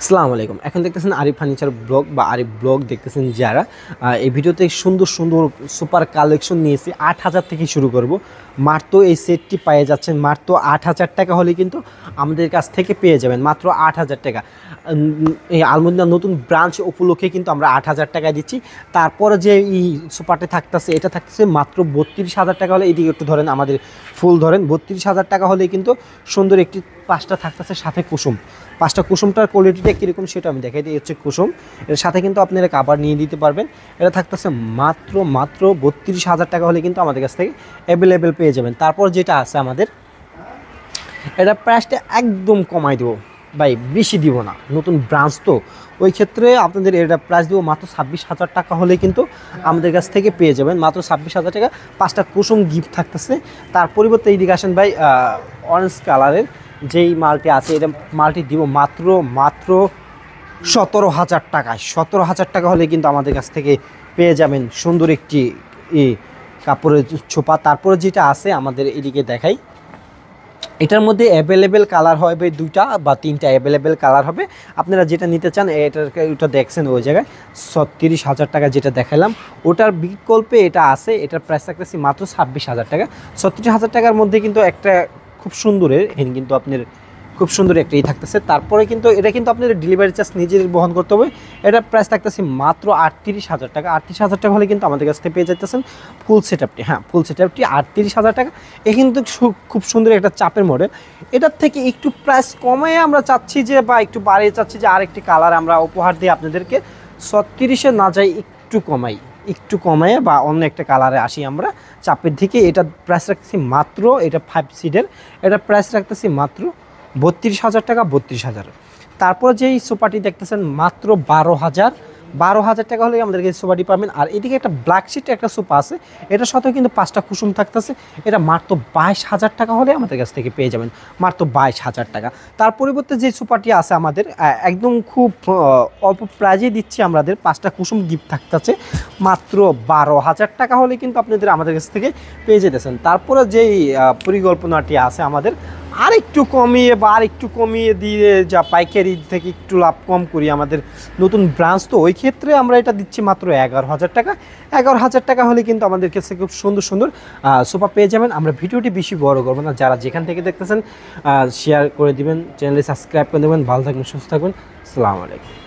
আসসালামু আলাইকুম। এখন দেখতেছেন আরিফ ফার্নিচার ব্লগ বা আরিফ ব্লগ দেখতেছেন যারা। এই ভিডিওতে সুন্দর সুন্দর সুপার কালেকশন নিয়েছি। ৮,০০০ থেকে শুরু করব। মাত্র এই সেটটি পেয়ে যাচ্ছেন মাত্র ৮,০০০ টাকা হলে কিন্তু আমাদের কাছ থেকে পেয়ে যাবেন মাত্র ৮,০০০ টাকা। এই আলমদিনা নতুন ব্রাঞ্চ উপলক্ষে কিন্তু আমরা ৮,০০০ টাকায় দিচ্ছি। তারপরে যে এই সুপারটি থাকতেছে এটা থাকতেছে মাত্র ৩২,০০০ টাকা হলে। এদিকে একটু ধরেন, আমাদের ফুল ধরেন, ৩২,০০০ টাকা হলে কিন্তু সুন্দর একটি পাঁচটা থাকতেছে সাথে কুসুম। পাঁচটা কুসুমটার কোয়ালিটিটা কীরকম সেটা আমি দেখাই দিই। হচ্ছে কুসুম, এর সাথে কিন্তু আপনারা কাভার নিয়ে দিতে পারবেন। এটা থাকতেছে মাত্র ৩২,০০০ টাকা হলে কিন্তু আমাদের কাছ থেকে অ্যাভেলেবেল পেয়ে যাবেন। তারপর যেটা আছে আমাদের, এটা প্রাইসটা একদম কমাই দেবো ভাই, বেশি দিব না, নতুন ব্রাঞ্চ তো, ওই ক্ষেত্রে আপনাদের এটা প্রাইস দেবো মাত্র ২৬,০০০ টাকা হলে কিন্তু আমাদের কাছ থেকে পেয়ে যাবেন মাত্র ২৬,০০০ টাকা। পাঁচটা কুসুম গিফট থাকতেছে। তার পরিবর্তে এইদিকে আসেন ভাই, অরেঞ্জ কালারের যেই মালটি আছে, এটা মালটি দিব মাত্র ১৭,০০০ টাকায়। ১৭,০০০ টাকা হলে কিন্তু আমাদের কাছ থেকে পেয়ে যাবেন সুন্দর একটি কাপড়ের ছোপা। তারপরে যেটা আছে আমাদের এদিকে দেখাই, এটার মধ্যে অ্যাভেলেবেল কালার হবে দুইটা বা তিনটা অ্যাভেলেবেল কালার হবে। আপনারা যেটা নিতে চান ওটা দেখছেন ওই জায়গায় ৩৬,০০০ টাকা যেটা দেখালাম, ওটার বিকল্পে এটা আছে। এটার প্রাইস রাখতেছি মাত্র ২৬,০০০ টাকা। ৩৬,০০০ টাকার মধ্যে কিন্তু একটা খুব সুন্দরের কিন্তু আপনার খুব সুন্দর একটা থাকতেছে। তারপরে কিন্তু এটা কিন্তু আপনার ডেলিভারি চার্জ নিজের বহন করতে হবে। এটার প্রাইস থাকতেছে মাত্র ৩৮,০০০ টাকা। ৩৮,০০০ টাকা হলে কিন্তু আমাদের কাছ থেকে পেয়ে যাইতেছেন ফুল সেটআপটি। হ্যাঁ, ফুল সেটআপটি ৩৮,০০০ টাকা। এ কিন্তু খুব সুন্দর একটা চাপের মডেল। এটার থেকে একটু প্রাইস কমায় আমরা চাচ্ছি যে, বা একটু বাড়িয়ে চাচ্ছি যে আরেকটি কালার আমরা উপহার দিই আপনাদেরকে। ৩৬-এ না যাই, একটু কমায় বা অন্য একটা কালারে আসি আমরা চাপের দিকে। এটা প্রাইস রাখতেছি মাত্র, এটা 5 সিটের, এটা প্রাইস রাখতেছি মাত্র ৩২,০০০ টাকা। ৩২,০০০। তারপর যেই সোফাটি দেখতেছেন মাত্র ১২,০০০ টাকা হলে আমাদেরকে এই সোফাটি পাবেন। আর এদিকে একটা ব্ল্যাক শিট একটা সোফা আছে, এটার সাথেও কিন্তু 5টা কুসুম থাকতেছে। এটা মাত্র ২২,০০০ টাকা হলে আমাদের কাছ থেকে পেয়ে যাবেন মাত্র ২২,০০০ টাকা। তার পরিবর্তে যে সোফাটি আছে আমাদের একদম খুব অল্প প্রাইজে দিচ্ছি আমাদের, 5টা কুসুম গিফট থাকতেছে মাত্র ১২,০০০ টাকা হলে কিন্তু আপনাদের আমাদের কাছ থেকে পেয়ে যেতেছেন। তারপরে যেই পরিকল্পনাটি আছে আমাদের, আরেকটু কমিয়ে দিয়ে যা পাইকারি থেকে একটু লাভ কম করি, আমাদের নতুন ব্রাঞ্চ তো, ওই ক্ষেত্রে আমরা এটা দিচ্ছি মাত্র ১১,০০০ টাকা। ১১,০০০ টাকা হলে কিন্তু আমাদের কাছে খুব সুন্দর সুন্দর সোফা পেয়ে যাবেন। আমরা ভিডিওটি বেশি বড় করবো না, যারা যেখান থেকে দেখতেছেন শেয়ার করে দিবেন, চ্যানেলে সাবস্ক্রাইব করে দেবেন। ভালো থাকবেন, সুস্থ থাকবেন। আসসালামু আলাইকুম।